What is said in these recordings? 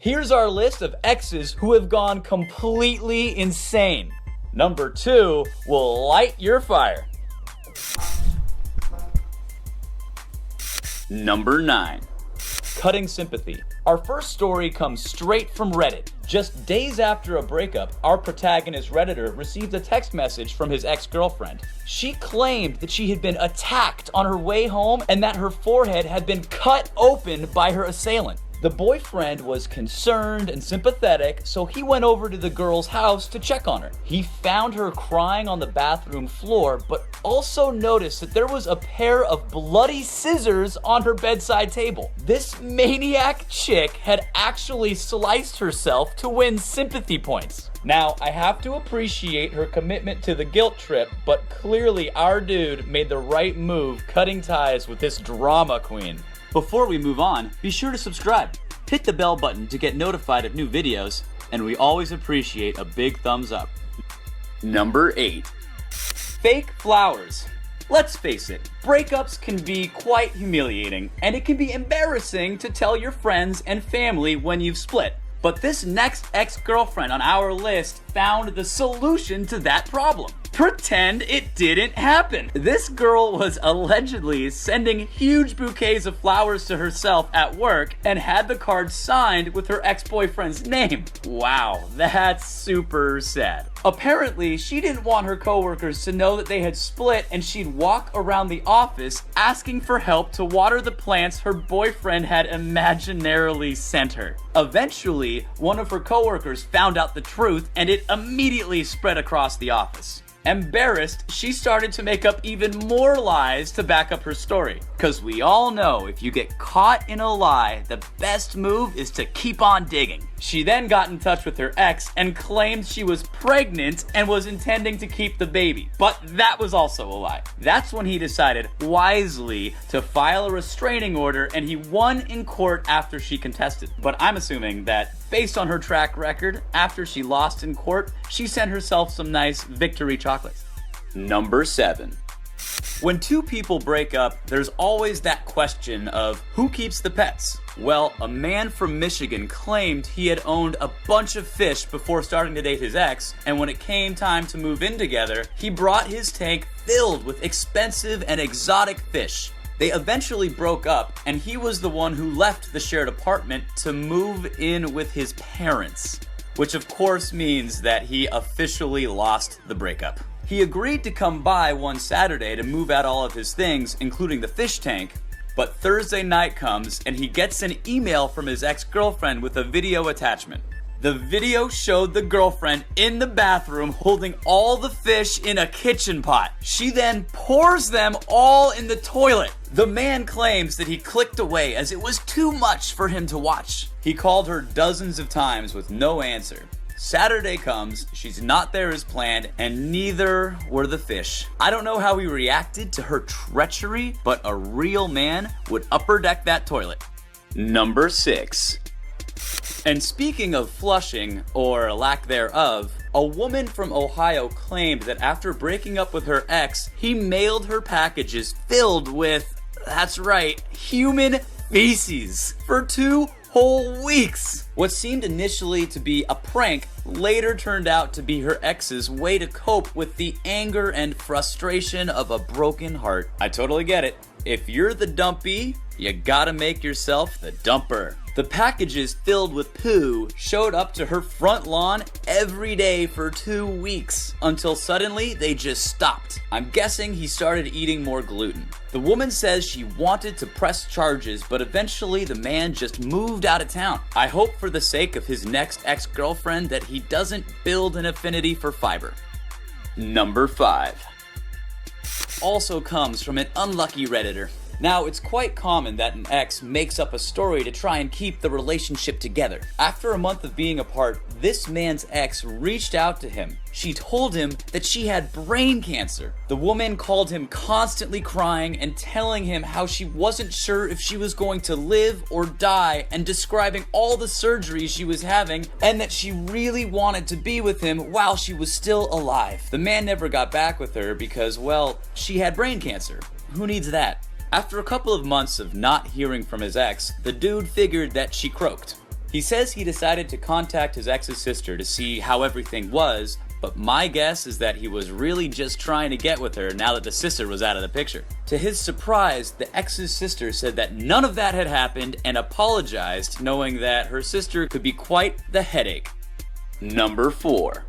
Here's our list of exes who have gone completely insane. Number 2 will light your fire. Number 9. Cutting sympathy. Our first story comes straight from Reddit. Just days after a breakup, our protagonist Redditor received a text message from his ex-girlfriend. She claimed that she had been attacked on her way home and that her forehead had been cut open by her assailant. The boyfriend was concerned and sympathetic, so he went over to the girl's house to check on her. He found her crying on the bathroom floor, but also noticed that there was a pair of bloody scissors on her bedside table. This maniac chick had actually sliced herself to win sympathy points. Now, I have to appreciate her commitment to the guilt trip, but clearly our dude made the right move cutting ties with this drama queen. Before we move on, be sure to subscribe. Hit the bell button to get notified of new videos, and we always appreciate a big thumbs up. Number 8. Fake flowers. Let's face it, breakups can be quite humiliating, and it can be embarrassing to tell your friends and family when you've split. But this next ex-girlfriend on our list found the solution to that problem. Pretend it didn't happen. This girl was allegedly sending huge bouquets of flowers to herself at work and had the card signed with her ex-boyfriend's name. Wow, that's super sad. Apparently, she didn't want her coworkers to know that they had split, and she'd walk around the office asking for help to water the plants her boyfriend had imaginarily sent her. Eventually, one of her coworkers found out the truth, and it immediately spread across the office. Embarrassed, she started to make up even more lies to back up her story. Cause we all know if you get caught in a lie, the best move is to keep on digging. She then got in touch with her ex and claimed she was pregnant and was intending to keep the baby. But that was also a lie. That's when he decided wisely to file a restraining order, and he won in court after she contested. But I'm assuming that based on her track record, after she lost in court, she sent herself some nice victory chocolates. Number 7. When two people break up, there's always that question of who keeps the pets? Well, a man from Michigan claimed he had owned a bunch of fish before starting to date his ex, and when it came time to move in together, he brought his tank filled with expensive and exotic fish. They eventually broke up, and he was the one who left the shared apartment to move in with his parents, which of course means that he officially lost the breakup. He agreed to come by one Saturday to move out all of his things, including the fish tank, but Thursday night comes and he gets an email from his ex-girlfriend with a video attachment. The video showed the girlfriend in the bathroom holding all the fish in a kitchen pot. She then pours them all in the toilet. The man claims that he clicked away as it was too much for him to watch. He called her dozens of times with no answer. Saturday comes, she's not there as planned, and neither were the fish. I don't know how he reacted to her treachery, but a real man would upper deck that toilet. Number 6. And speaking of flushing, or lack thereof, a woman from Ohio claimed that after breaking up with her ex, he mailed her packages filled with, that's right, human feces for 2 whole weeks. What seemed initially to be a prank later turned out to be her ex's way to cope with the anger and frustration of a broken heart. I totally get it. If you're the dumpy, you gotta make yourself the dumper. The packages filled with poo showed up to her front lawn every day for 2 weeks, until suddenly they just stopped. I'm guessing he started eating more gluten. The woman says she wanted to press charges, but eventually the man just moved out of town. I hope for the sake of his next ex-girlfriend that he doesn't build an affinity for fiber. Number 5. Also comes from an unlucky Redditor. Now, it's quite common that an ex makes up a story to try and keep the relationship together. After a month of being apart, this man's ex reached out to him. She told him that she had brain cancer. The woman called him constantly crying and telling him how she wasn't sure if she was going to live or die, and describing all the surgeries she was having, and that she really wanted to be with him while she was still alive. The man never got back with her because, well, she had brain cancer. Who needs that? After a couple of months of not hearing from his ex, the dude figured that she croaked. He says he decided to contact his ex's sister to see how everything was, but my guess is that he was really just trying to get with her now that the sister was out of the picture. To his surprise, the ex's sister said that none of that had happened and apologized, knowing that her sister could be quite the headache. Number 4.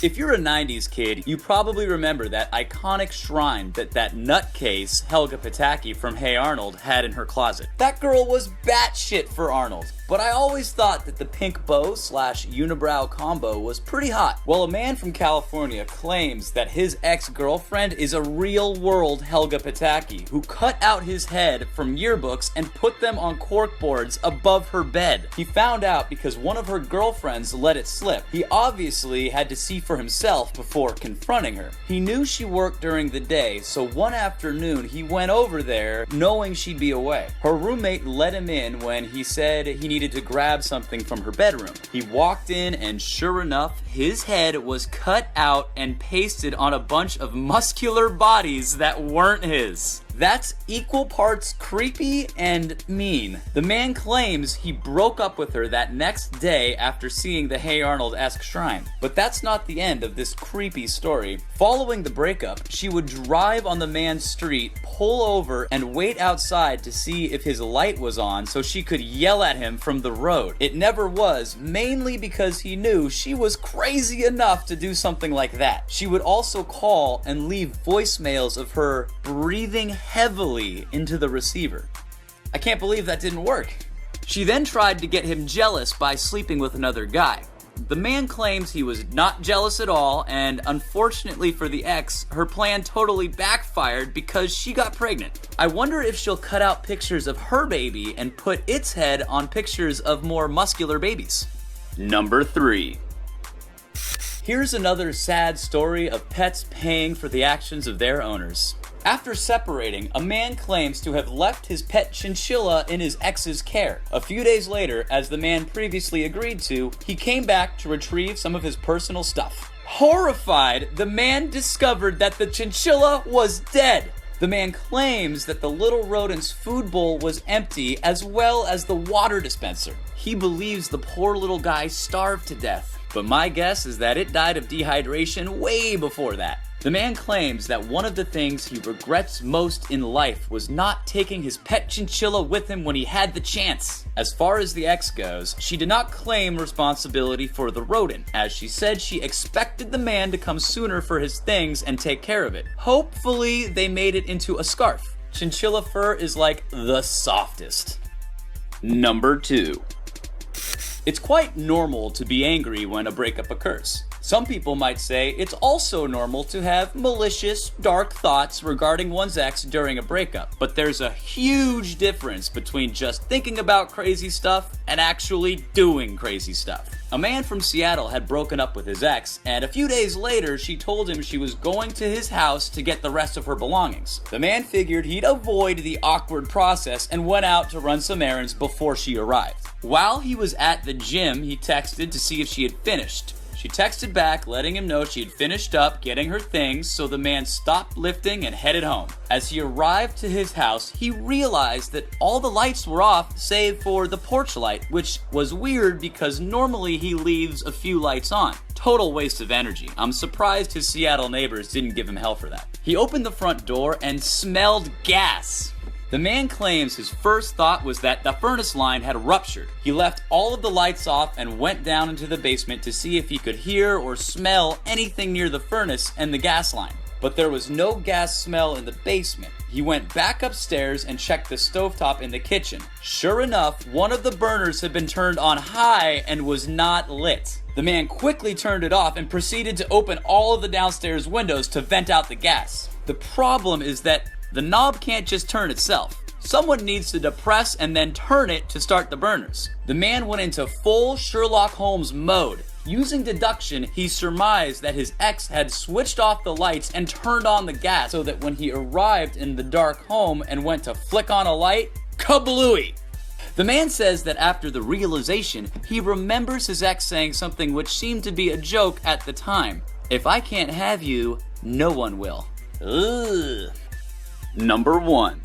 If you're a 90s kid, you probably remember that iconic shrine that nutcase Helga Pataki from Hey Arnold had in her closet. That girl was batshit for Arnold, but I always thought that the pink bow / unibrow combo was pretty hot. Well, a man from California claims that his ex-girlfriend is a real-world Helga Pataki who cut out his head from yearbooks and put them on corkboards above her bed. He found out because one of her girlfriends let it slip. He obviously had to see for himself before confronting her. He knew she worked during the day, so one afternoon he went over there knowing she'd be away. Her roommate let him in when he said he needed to grab something from her bedroom. He walked in and sure enough, his head was cut out and pasted on a bunch of muscular bodies that weren't his. That's equal parts creepy and mean. The man claims he broke up with her that next day after seeing the Hey Arnold-esque shrine. But that's not the end of this creepy story. Following the breakup, she would drive on the man's street, pull over, and wait outside to see if his light was on so she could yell at him from the road. It never was, mainly because he knew she was crazy enough to do something like that. She would also call and leave voicemails of her breathing heavily into the receiver. I can't believe that didn't work. She then tried to get him jealous by sleeping with another guy. The man claims he was not jealous at all, and unfortunately for the ex, her plan totally backfired because she got pregnant. I wonder if she'll cut out pictures of her baby and put its head on pictures of more muscular babies. Number 3. Here's another sad story of pets paying for the actions of their owners. After separating, a man claims to have left his pet chinchilla in his ex's care. A few days later, as the man previously agreed to, he came back to retrieve some of his personal stuff. Horrified, the man discovered that the chinchilla was dead. The man claims that the little rodent's food bowl was empty, as well as the water dispenser. He believes the poor little guy starved to death, but my guess is that it died of dehydration way before that. The man claims that one of the things he regrets most in life was not taking his pet chinchilla with him when he had the chance. As far as the ex goes, she did not claim responsibility for the rodent, as she said she expected the man to come sooner for his things and take care of it. Hopefully, they made it into a scarf. Chinchilla fur is like the softest. Number 2. It's quite normal to be angry when a breakup occurs. Some people might say it's also normal to have malicious, dark thoughts regarding one's ex during a breakup. But there's a huge difference between just thinking about crazy stuff and actually doing crazy stuff. A man from Seattle had broken up with his ex, and a few days later she told him she was going to his house to get the rest of her belongings. The man figured he'd avoid the awkward process and went out to run some errands before she arrived. While he was at the gym, he texted to see if she had finished. She texted back, letting him know she had finished up getting her things, so the man stopped lifting and headed home. As he arrived to his house, he realized that all the lights were off save for the porch light, which was weird because normally he leaves a few lights on. Total waste of energy. I'm surprised his Seattle neighbors didn't give him hell for that. He opened the front door and smelled gas. The man claims his first thought was that the furnace line had ruptured. He left all of the lights off and went down into the basement to see if he could hear or smell anything near the furnace and the gas line. But there was no gas smell in the basement. He went back upstairs and checked the stovetop in the kitchen. Sure enough, one of the burners had been turned on high and was not lit. The man quickly turned it off and proceeded to open all of the downstairs windows to vent out the gas. The problem is that the knob can't just turn itself. Someone needs to depress and then turn it to start the burners. The man went into full Sherlock Holmes mode. Using deduction, he surmised that his ex had switched off the lights and turned on the gas so that when he arrived in the dark home and went to flick on a light, kablooey! The man says that after the realization, he remembers his ex saying something which seemed to be a joke at the time. If I can't have you, no one will. Ugh. Number 1.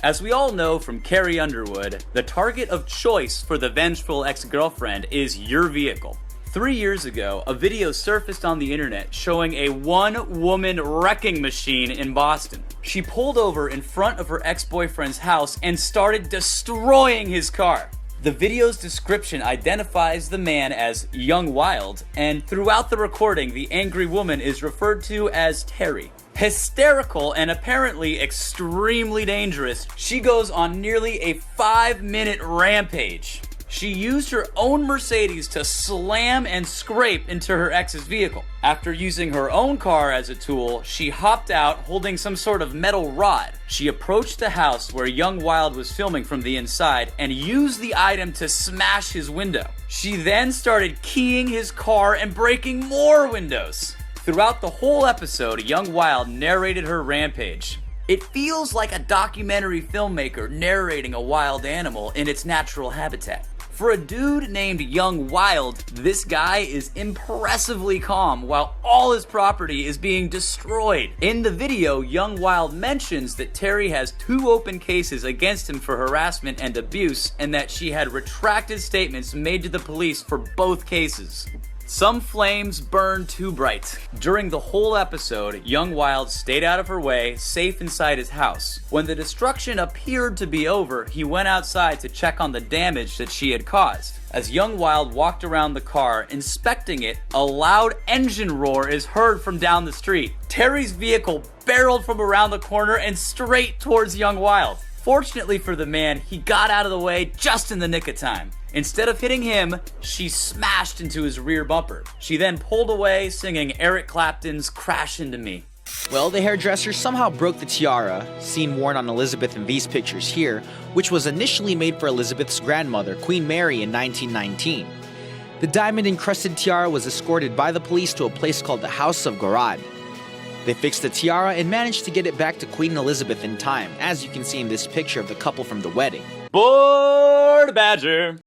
As we all know from Carrie Underwood, the target of choice for the vengeful ex-girlfriend is your vehicle. 3 years ago, a video surfaced on the internet showing a one-woman wrecking machine in Boston. She pulled over in front of her ex-boyfriend's house and started destroying his car. The video's description identifies the man as Young Wild, and throughout the recording, the angry woman is referred to as TERRI. Hysterical and apparently extremely dangerous, she goes on nearly a 5-minute rampage. She used her own Mercedes to slam and scrape into her ex's vehicle. After using her own car as a tool, she hopped out holding some sort of metal rod. She approached the house where Young Wild was filming from the inside and used the item to smash his window. She then started keying his car and breaking more windows. Throughout the whole episode, Young Wild narrated her rampage. It feels like a documentary filmmaker narrating a wild animal in its natural habitat. For a dude named Young Wild, this guy is impressively calm while all his property is being destroyed. In the video, Young Wild mentions that TERRI has 2 open cases against him for harassment and abuse, and that she had retracted statements made to the police for both cases. Some flames burn too bright. During the whole episode, Young Wild stayed out of her way, safe inside his house. When the destruction appeared to be over, he went outside to check on the damage that she had caused. As Young Wild walked around the car, inspecting it, a loud engine roar is heard from down the street. TERRI's vehicle barreled from around the corner and straight towards Young Wild. Fortunately for the man, he got out of the way just in the nick of time. Instead of hitting him, she smashed into his rear bumper. She then pulled away, singing Eric Clapton's Crash Into Me. Well, the hairdresser somehow broke the tiara, seen worn on Elizabeth in these pictures here, which was initially made for Elizabeth's grandmother, Queen Mary, in 1919. The diamond-encrusted tiara was escorted by the police to a place called the House of Garad. They fixed the tiara and managed to get it back to Queen Elizabeth in time, as you can see in this picture of the couple from the wedding. Bored Badger!